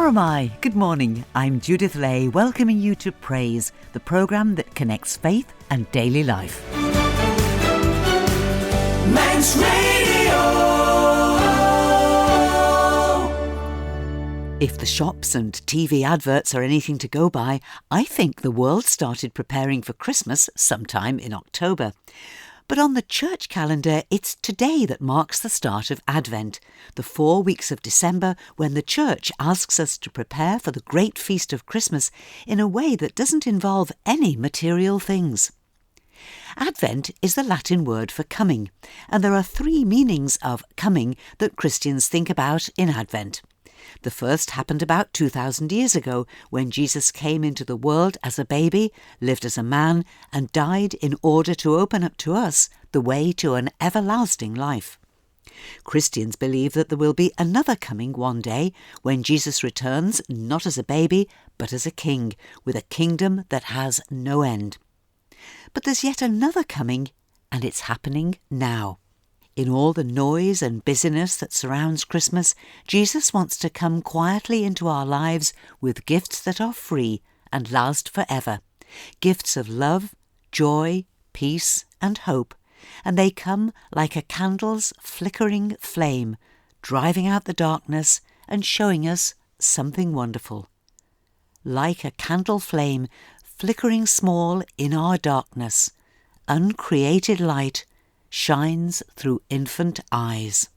Moramai, good morning. I'm Judith Lay, welcoming you to Praise, the programme that connects faith and daily life. Manx Radio. If the shops and TV adverts are anything to go by, I think the world started preparing for Christmas sometime in October. But on the church calendar, it's today that marks the start of Advent, the 4 weeks of December when the church asks us to prepare for the great feast of Christmas in a way that doesn't involve any material things. Advent is the Latin word for coming, and there are 3 meanings of coming that Christians think about in Advent. The first happened about 2,000 years ago when Jesus came into the world as a baby, lived as a man, and died in order to open up to us the way to an everlasting life. Christians believe that there will be another coming one day when Jesus returns not as a baby but as a king, with a kingdom that has no end. But there's yet another coming, and it's happening now. In all the noise and busyness that surrounds Christmas, Jesus wants to come quietly into our lives with gifts that are free and last forever. Gifts of love, joy, peace and hope. And they come like a candle's flickering flame, driving out the darkness and showing us something wonderful. Like a candle flame, flickering small in our darkness, uncreated light shines through infant eyes.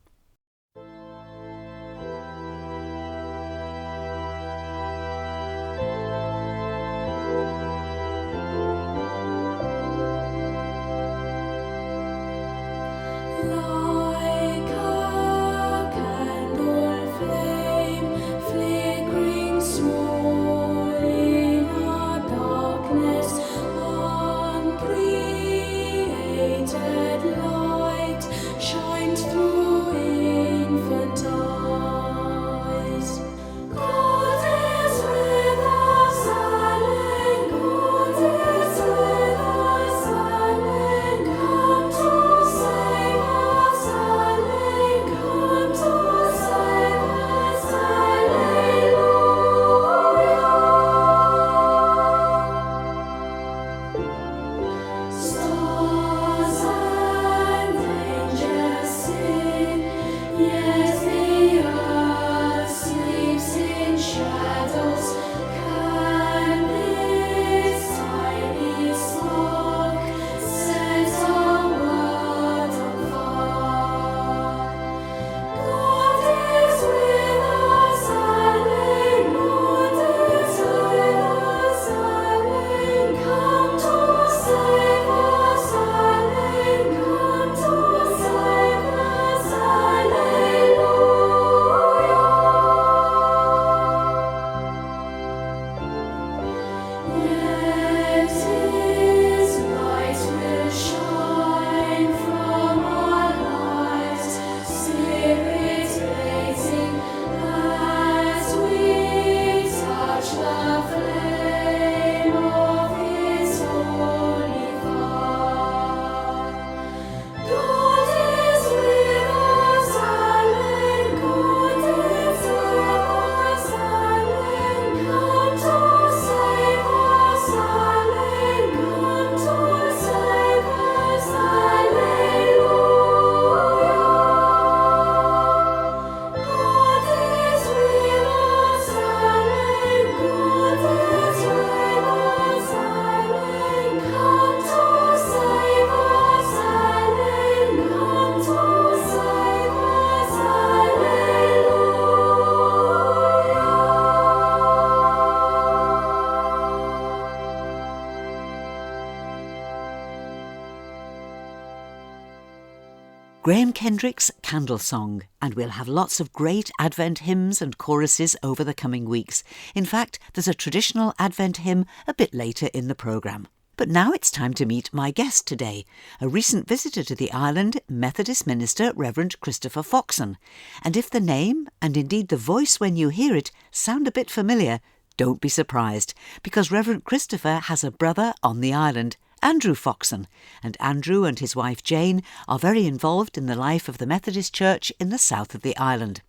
Graham Kendrick's Candle Song, and we'll have lots of great Advent hymns and choruses over the coming weeks. In fact, there's a traditional Advent hymn a bit later in the programme. But now it's time to meet my guest today, a recent visitor to the island, Methodist minister Reverend Chris Foxon. And if the name, and indeed the voice when you hear it, sound a bit familiar, don't be surprised, because Reverend Christopher has a brother on the island, Andrew Foxon, and Andrew and his wife Jane are very involved in the life of the Methodist Church in the south of the island.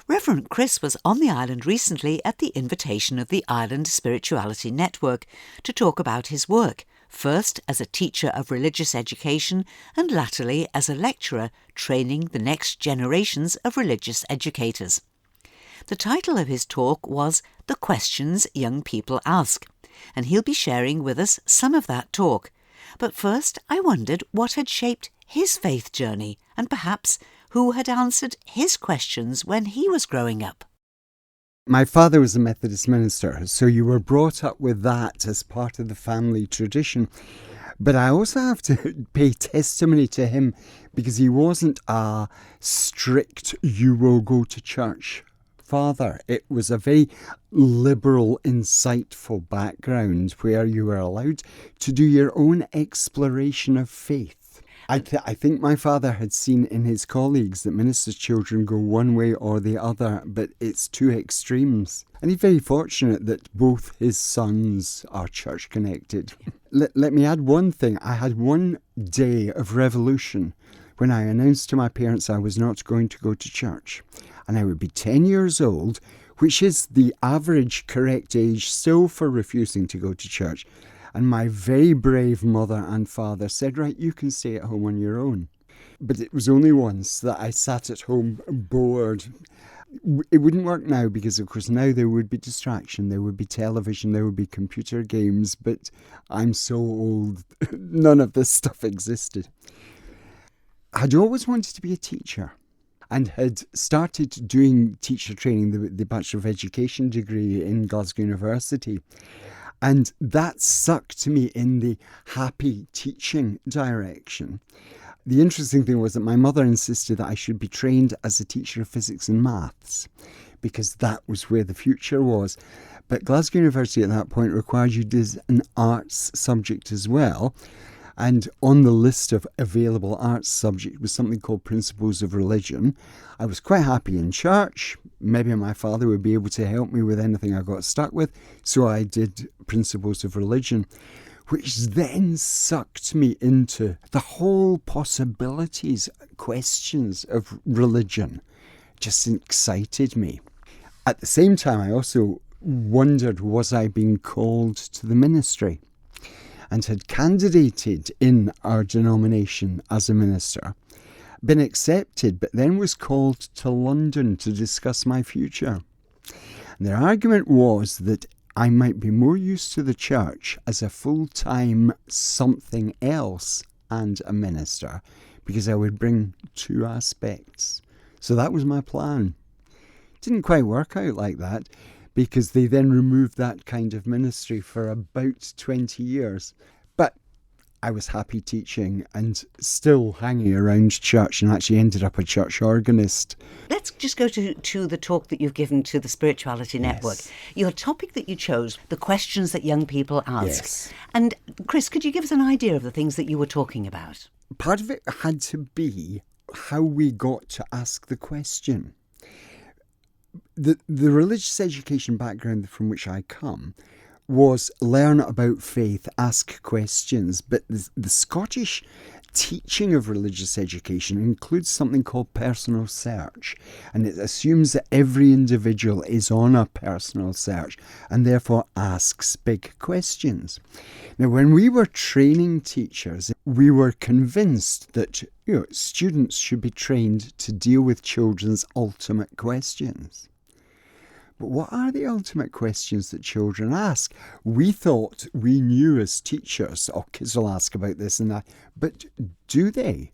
Reverend Chris was on the island recently at the invitation of the Island Spirituality Network to talk about his work, first as a teacher of religious education and latterly as a lecturer training the next generations of religious educators. The title of his talk was The Questions Young People Ask, and he'll be sharing with us some of that talk. But first, I wondered what had shaped his faith journey and perhaps who had answered his questions when he was growing up. My father was a Methodist minister, so you were brought up with that as part of the family tradition. But I also have to pay testimony to him because he wasn't a strict, you will go to church father. It was a very liberal, insightful background where you were allowed to do your own exploration of faith. I think my father had seen in his colleagues that ministers' children go one way or the other, but it's two extremes. And he's very fortunate that both his sons are church connected. Let me add one thing. I had one day of revolution when I announced to my parents I was not going to go to church. And I would be 10 years old, which is the average correct age still for refusing to go to church. And my very brave mother and father said, right, you can stay at home on your own. But it was only once that I sat at home bored. It wouldn't work now because, of course, now there would be distraction, there would be television, there would be computer games. But I'm so old, none of this stuff existed. I'd always wanted to be a teacher and had started doing teacher training, the Bachelor of Education degree in Glasgow University. And that sucked me in the happy teaching direction. The interesting thing was that my mother insisted that I should be trained as a teacher of physics and maths because that was where the future was. But Glasgow University at that point required you to do an arts subject as well. And on the list of available arts subject was something called Principles of Religion. I was quite happy in church. Maybe my father would be able to help me with anything I got stuck with. So I did Principles of Religion, which then sucked me into the whole possibilities, questions of religion. Just excited me. At the same time, I also wondered, was I being called to the ministry? And had candidated in our denomination as a minister, been accepted, but then was called to London to discuss my future. And their argument was that I might be more used to the church as a full-time something else and a minister, because I would bring two aspects. So that was my plan. Didn't quite work out like that, because they then removed that kind of ministry for about 20 years. But I was happy teaching and still hanging around church and actually ended up a church organist. Let's just go to the talk that you've given to the Spirituality Network. Yes. Your topic that you chose, the questions that young people ask. Yes. And Chris, could you give us an idea of the things that you were talking about? Part of it had to be how we got to ask the question. The religious education background from which I come was learn about faith, ask questions, but the Scottish teaching of religious education includes something called personal search, and it assumes that every individual is on a personal search and therefore asks big questions. Now, when we were training teachers, we were convinced that students should be trained to deal with children's ultimate questions. But what are the ultimate questions that children ask? We thought we knew as teachers, kids will ask about this and that, but do they?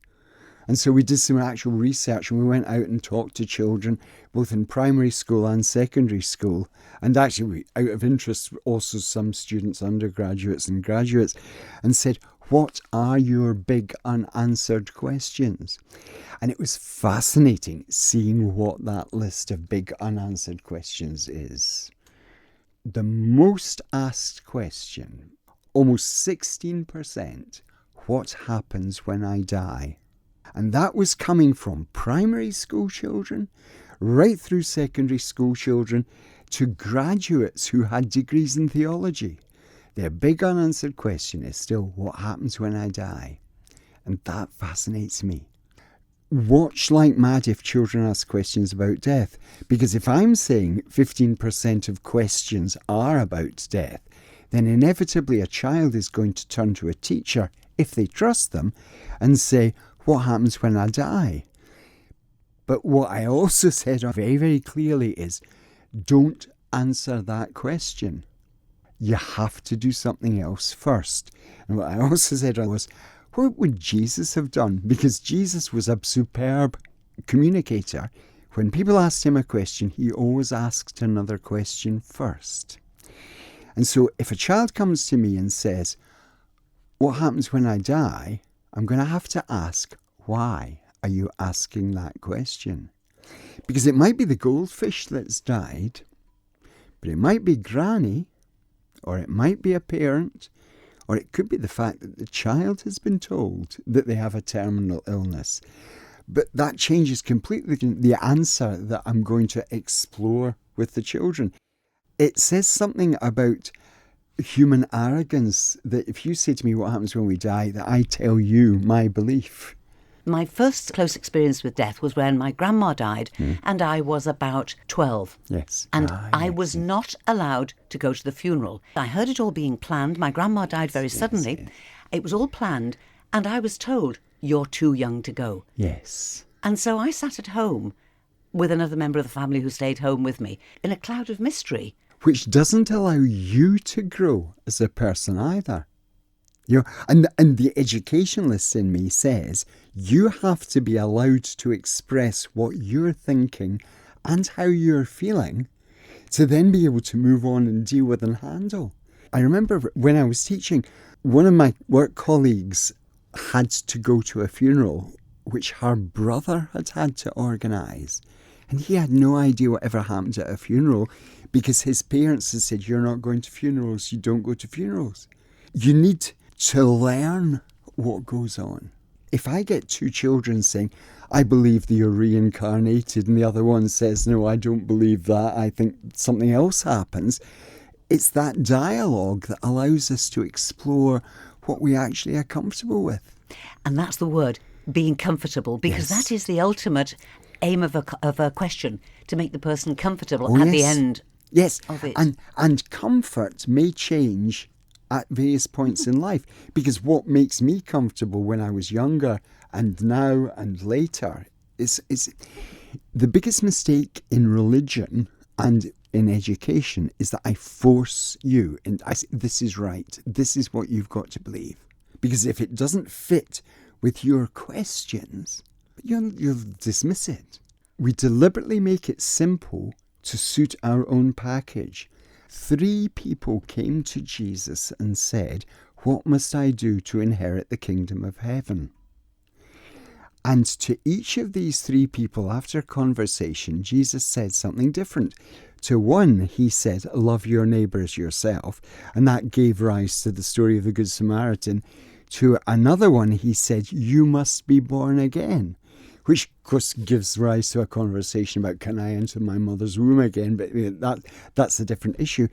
And so we did some actual research and we went out and talked to children, both in primary school and secondary school. And actually, out of interest, also some students, undergraduates and graduates, and said, what are your big unanswered questions? And it was fascinating seeing what that list of big unanswered questions is. The most asked question, almost 16%, what happens when I die? And that was coming from primary school children, right through secondary school children, to graduates who had degrees in theology. Their big unanswered question is still, what happens when I die? And that fascinates me. watch like mad if children ask questions about death. Because if I'm saying 15% of questions are about death, then inevitably a child is going to turn to a teacher, if they trust them, and say, what happens when I die? But what I also said very, very clearly is, don't answer that question. You have to do something else first. And what I also said was, what would Jesus have done? Because Jesus was a superb communicator. When people asked him a question, he always asked another question first. And so if a child comes to me and says, what happens when I die? I'm going to have to ask, why are you asking that question? Because it might be the goldfish that's died, but it might be Granny, or it might be a parent, or it could be the fact that the child has been told that they have a terminal illness. But that changes completely the answer that I'm going to explore with the children. It says something about human arrogance, that if you say to me what happens when we die, that I tell you my belief. My first close experience with death was when my grandma died and I was about 12. Yes. And I was not allowed to go to the funeral. I heard it all being planned. My grandma died very suddenly. Yes. It was all planned and I was told, you're too young to go. Yes. And so I sat at home with another member of the family who stayed home with me in a cloud of mystery. Which doesn't allow you to grow as a person either. You know, and the educationalist in me says you have to be allowed to express what you're thinking and how you're feeling to then be able to move on and deal with and handle. I remember when I was teaching, one of my work colleagues had to go to a funeral which her brother had to organise. And he had no idea what ever happened at a funeral because his parents had said, you're not going to funerals, you don't go to funerals. You need to learn what goes on. If I get two children saying, I believe that you're reincarnated, and the other one says, no, I don't believe that, I think something else happens, it's that dialogue that allows us to explore what we actually are comfortable with. And that's the word, being comfortable, because Yes. that is the ultimate aim of a question, to make the person comfortable at the end of it. And comfort may change at various points in life, because what makes me comfortable when I was younger and now and later is the biggest mistake in religion and in education is that I force you and I say, this is right, this is what you've got to believe. Because if it doesn't fit with your questions, you'll dismiss it. We deliberately make it simple to suit our own package. 3 people came to Jesus and said, what must I do to inherit the kingdom of heaven? And to each of these 3 people, after conversation, Jesus said something different. To one, he said, love your neighbour as yourself. And that gave rise to the story of the Good Samaritan. To another one, he said, you must be born again. Which, of course, gives rise to a conversation about, can I enter my mother's womb again? But that's a different issue.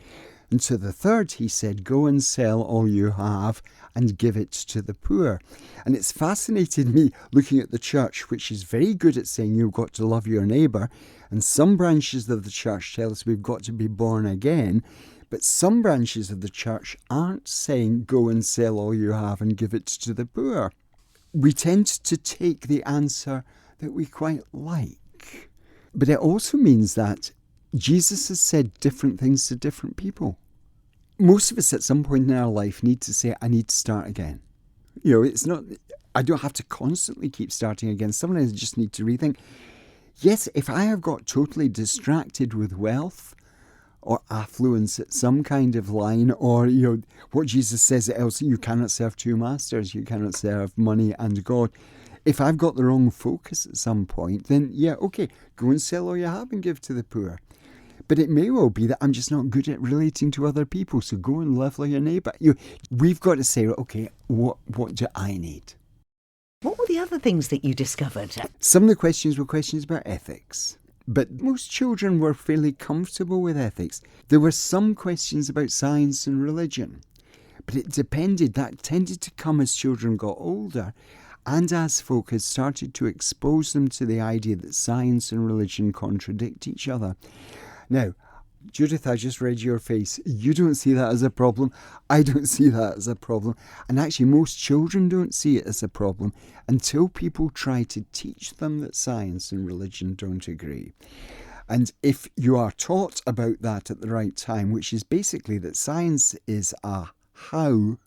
And to the third, he said, go and sell all you have and give it to the poor. And it's fascinated me looking at the church, which is very good at saying you've got to love your neighbour. And some branches of the church tell us we've got to be born again. But some branches of the church aren't saying go and sell all you have and give it to the poor. We tend to take the answer that we quite like. But it also means that Jesus has said different things to different people. Most of us at some point in our life need to say, I need to start again. You know, it's not, I don't have to constantly keep starting again. Sometimes I just need to rethink. Yes, if I have got totally distracted with wealth or affluence at some kind of line, or, you know, what Jesus says else, you cannot serve 2 masters, you cannot serve money and God. If I've got the wrong focus at some point, then yeah, okay, go and sell all you have and give to the poor. But it may well be that I'm just not good at relating to other people, so go and love like your neighbour. We've got to say, okay, what do I need? What were the other things that you discovered? Some of the questions were questions about ethics, but most children were fairly comfortable with ethics. There were some questions about science and religion, but it depended. That tended to come as children got older. and as folk had started to expose them to the idea that science and religion contradict each other. Now, Judith, I just read your face. You don't see that as a problem. I don't see that as a problem. And actually, most children don't see it as a problem until people try to teach them that science and religion don't agree. And if you are taught about that at the right time, which is basically that science is a how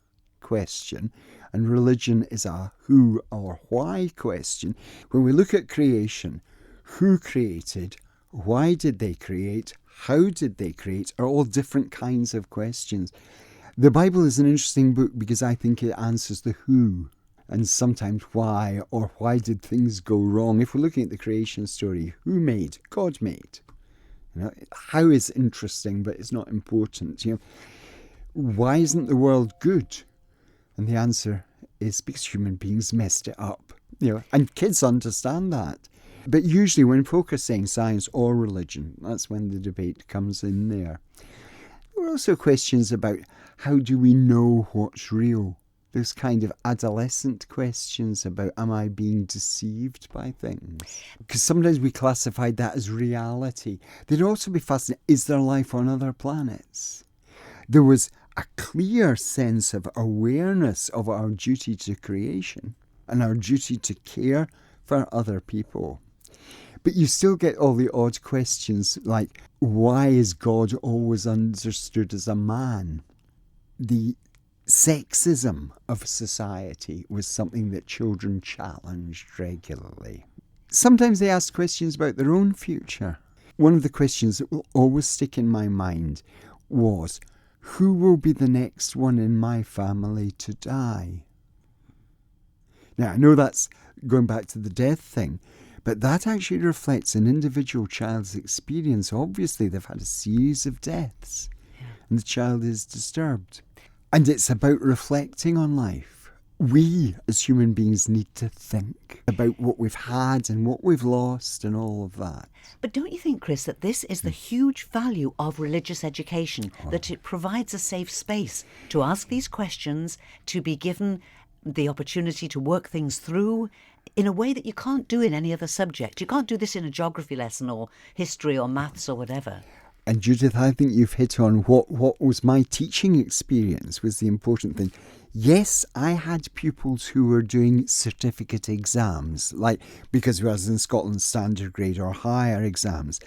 question and religion is a who or why question, when we look at creation, who created, why did they create, how did they create, are all different kinds of questions. The Bible is an interesting book because I think it answers the who and sometimes why, or why did things go wrong. If we're looking at the creation story, who made? God made. You know, how is interesting, but it's not important. You know, why isn't the world good? And the answer is because human beings messed it up. You know, and kids understand that. But usually when folk are saying science or religion, that's when the debate comes in there. There are also questions about how do we know what's real? Those kind of adolescent questions about, am I being deceived by things? Because sometimes we classify that as reality. They'd also be fascinated, is there life on other planets? There was a clear sense of awareness of our duty to creation and our duty to care for other people. But you still get all the odd questions like, why is God always understood as a man? The sexism of society was something that children challenged regularly. Sometimes they asked questions about their own future. One of the questions that will always stick in my mind was, who will be the next one in my family to die? Now, I know that's going back to the death thing, but that actually reflects an individual child's experience. Obviously, they've had a series of deaths, and the child is disturbed. And it's about reflecting on life. We, as human beings, need to think about what we've had and what we've lost and all of that. But don't you think, Chris, that this is the huge value of religious education, that it provides a safe space to ask these questions, to be given the opportunity to work things through in a way that you can't do in any other subject. You can't do this in a geography lesson or history or maths or whatever. And Judith, I think you've hit on what was my teaching experience was the important thing. Yes, I had pupils who were doing certificate exams, like because we was in Scotland standard grade or higher exams.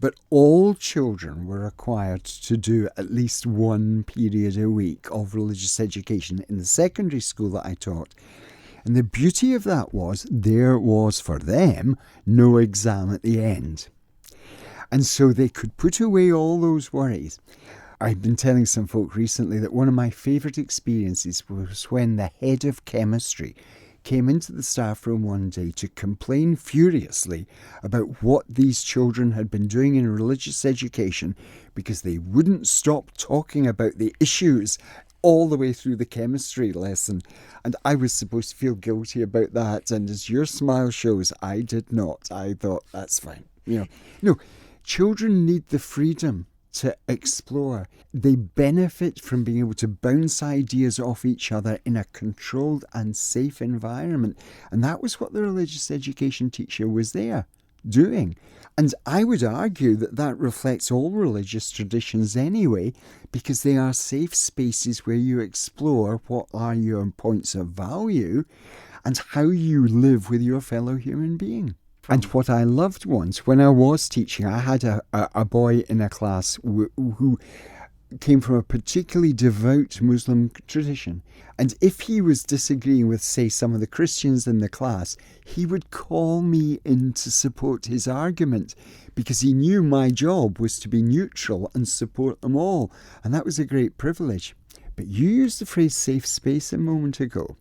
But all children were required to do at least one period a week of religious education in the secondary school that I taught. And the beauty of that was there was for them no exam at the end. And so they could put away all those worries. I've been telling some folk recently that one of my favourite experiences was when the head of chemistry came into the staff room one day to complain furiously about what these children had been doing in religious education because they wouldn't stop talking about the issues all the way through the chemistry lesson. And I was supposed to feel guilty about that. And as your smile shows, I did not. I thought, that's fine. You know, no. Children need the freedom to explore. They benefit from being able to bounce ideas off each other in a controlled and safe environment. And that was what the religious education teacher was there doing. And I would argue that that reflects all religious traditions anyway, because they are safe spaces where you explore what are your points of value and how you live with your fellow human being. And what I loved once, when I was teaching, I had a boy in a class who came from a particularly devout Muslim tradition. And if he was disagreeing with, say, some of the Christians in the class, he would call me in to support his argument because he knew my job was to be neutral and support them all. And that was a great privilege. But you used the phrase safe space a moment ago.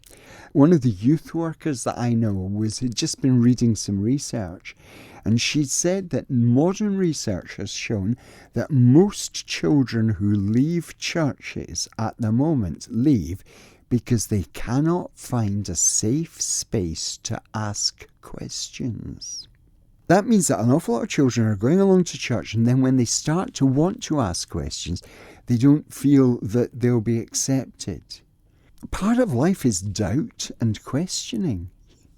One of the youth workers that I know had just been reading some research, and she said that modern research has shown that most children who leave churches at the moment leave because they cannot find a safe space to ask questions. That means that an awful lot of children are going along to church, and then when they start to want to ask questions, they don't feel that they'll be accepted. Part of life is doubt and questioning.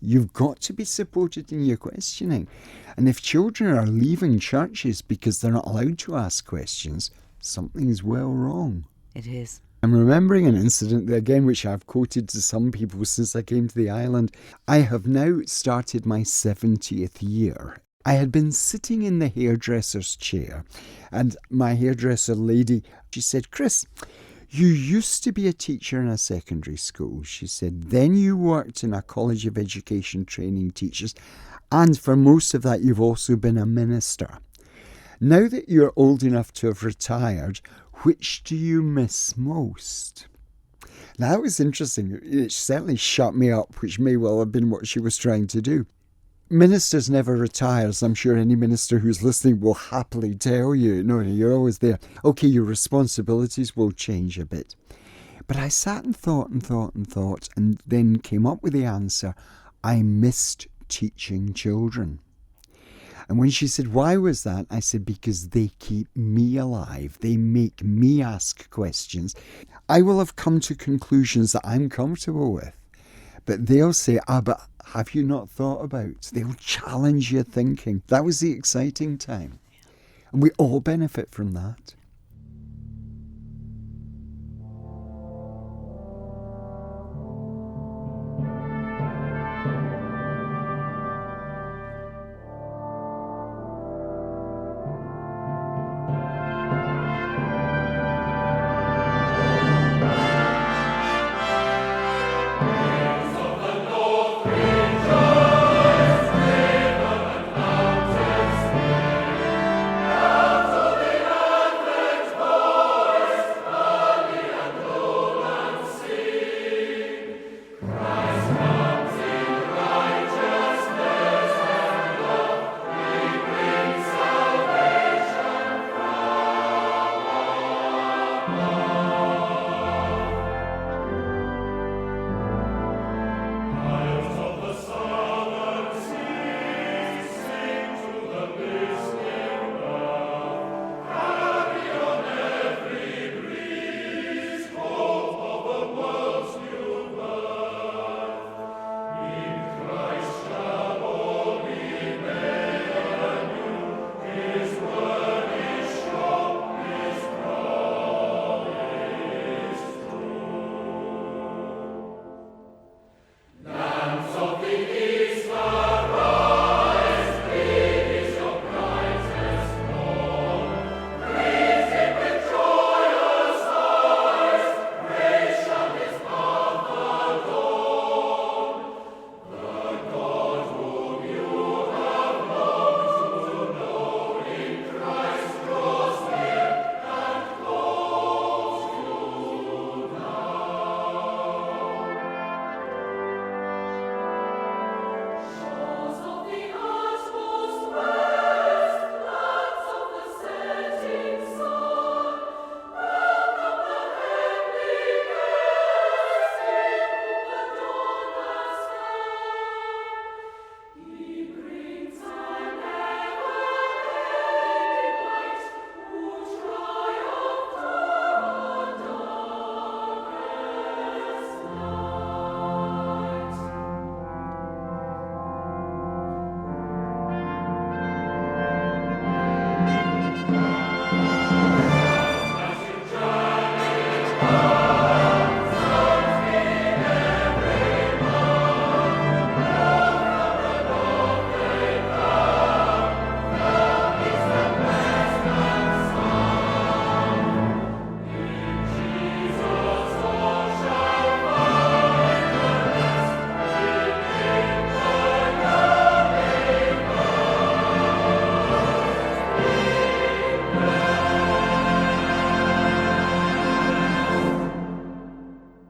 You've got to be supported in your questioning. And if children are leaving churches because they're not allowed to ask questions, something's well wrong. It is. I'm remembering an incident, again, which I've quoted to some people since I came to the island. I have now started my 70th year. I had been sitting in the hairdresser's chair, and my hairdresser lady, she said, "Chris, you used to be a teacher in a secondary school," she said. "Then you worked in a college of education training teachers, and for most of that you've also been a minister. Now that you're old enough to have retired, which do you miss most?" Now, that was interesting. It certainly shut me up, which may well have been what she was trying to do. Ministers never retire, as I'm sure any minister who's listening will happily tell you. No, you're always there. Okay, your responsibilities will change a bit. But I sat and thought, and then came up with the answer. I missed teaching children. And when she said, "Why was that?" I said, "Because they keep me alive. They make me ask questions. I will have come to conclusions that I'm comfortable with. But they'll say, but have you not thought about?" They'll challenge your thinking. That was the exciting time. And we all benefit from that.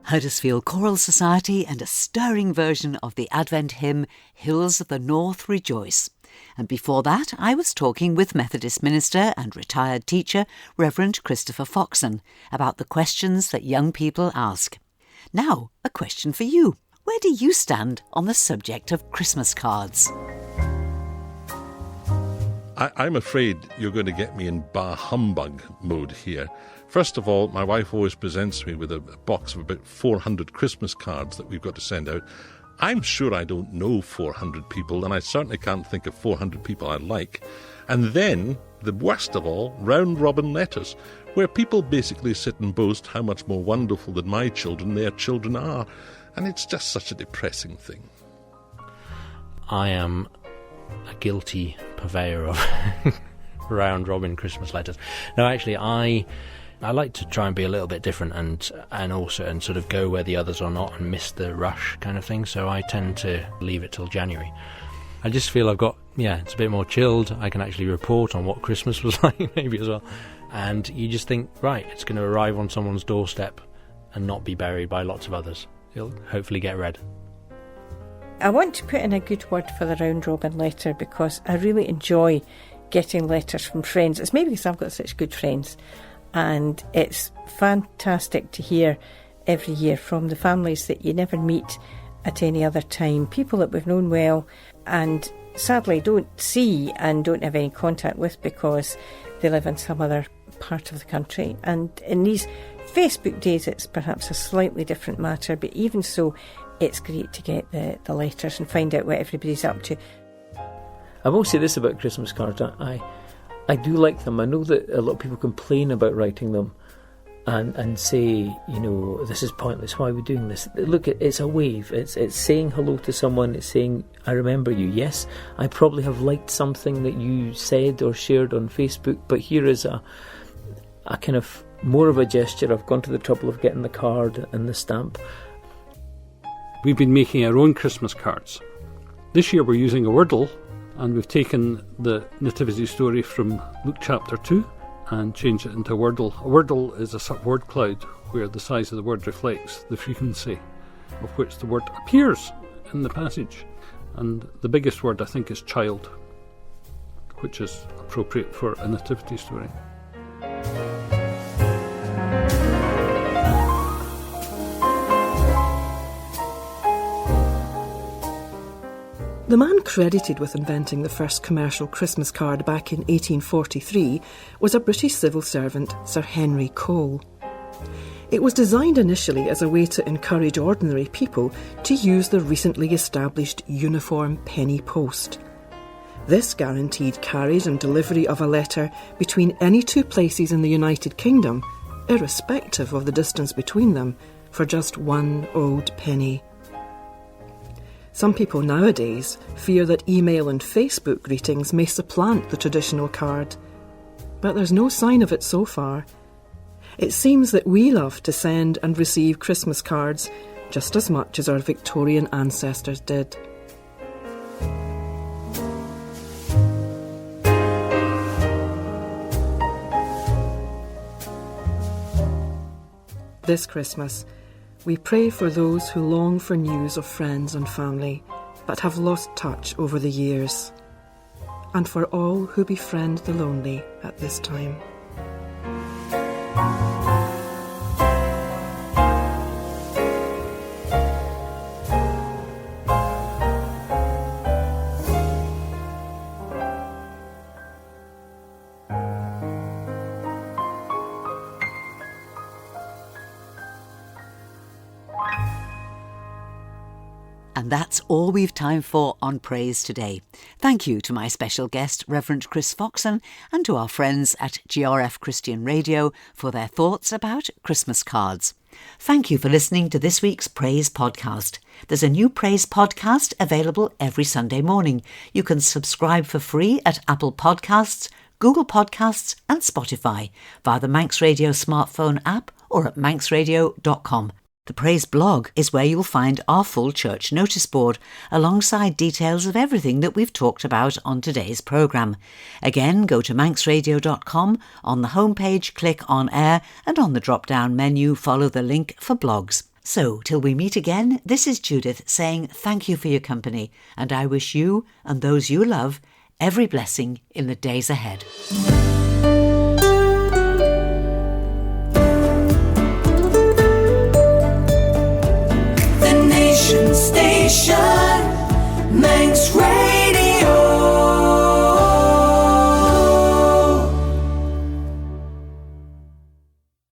Huddersfield Choral Society and a stirring version of the Advent hymn, Hills of the North Rejoice. And before that, I was talking with Methodist minister and retired teacher, Reverend Christopher Foxon, about the questions that young people ask. Now, a question for you. Where do you stand on the subject of Christmas cards? I'm afraid you're going to get me in bah humbug mode here. First of all, my wife always presents me with a box of about 400 Christmas cards that we've got to send out. I'm sure I don't know 400 people, and I certainly can't think of 400 people I like. And then, the worst of all, round-robin letters, where people basically sit and boast how much more wonderful than my children their children are. And it's just such a depressing thing. I am a guilty purveyor of round-robin Christmas letters. No, actually, I like to try and be a little bit different and also sort of go where the others are not and miss the rush kind of thing. So I tend to leave it till January. I just feel it's a bit more chilled. I can actually report on what Christmas was like maybe as well. And you just think, right, it's going to arrive on someone's doorstep and not be buried by lots of others. It'll hopefully get read. I want to put in a good word for the round robin letter because I really enjoy getting letters from friends. It's maybe because I've got such good friends, and it's fantastic to hear every year from the families that you never meet at any other time, people that we've known well and sadly don't see and don't have any contact with because they live in some other part of the country. And in these Facebook days it's perhaps a slightly different matter, but even so it's great to get the letters and find out what everybody's up to. I will say this about Christmas cards. I do like them. I know that a lot of people complain about writing them and say, this is pointless. Why are we doing this? Look, it's a wave. It's saying hello to someone. It's saying, I remember you. Yes, I probably have liked something that you said or shared on Facebook, but here is a kind of more of a gesture. I've gone to the trouble of getting the card and the stamp. We've been making our own Christmas cards. This year we're using a Wordle, and we've taken the nativity story from Luke chapter 2 and changed it into a Wordle. A Wordle is a sort of word cloud where the size of the word reflects the frequency of which the word appears in the passage. And the biggest word, I think, is child, which is appropriate for a nativity story. The man credited with inventing the first commercial Christmas card back in 1843 was a British civil servant, Sir Henry Cole. It was designed initially as a way to encourage ordinary people to use the recently established uniform penny post. This guaranteed carriage and delivery of a letter between any two places in the United Kingdom, irrespective of the distance between them, for just one old penny. Some people nowadays fear that email and Facebook greetings may supplant the traditional card, but there's no sign of it so far. It seems that we love to send and receive Christmas cards just as much as our Victorian ancestors did. This Christmas, we pray for those who long for news of friends and family, but have lost touch over the years, and for all who befriend the lonely at this time. And that's all we've time for on Praise today. Thank you to my special guest, Reverend Chris Foxon, and to our friends at GRF Christian Radio for their thoughts about Christmas cards. Thank you for listening to this week's Praise podcast. There's a new Praise podcast available every Sunday morning. You can subscribe for free at Apple Podcasts, Google Podcasts and Spotify via the Manx Radio smartphone app or at manxradio.com. The Praise blog is where you'll find our full church notice board, alongside details of everything that we've talked about on today's programme. Again, go to manxradio.com, on the homepage click on air, and on the drop-down menu follow the link for blogs. So, till we meet again, this is Judith saying thank you for your company, and I wish you and those you love every blessing in the days ahead. Station, Manx Radio.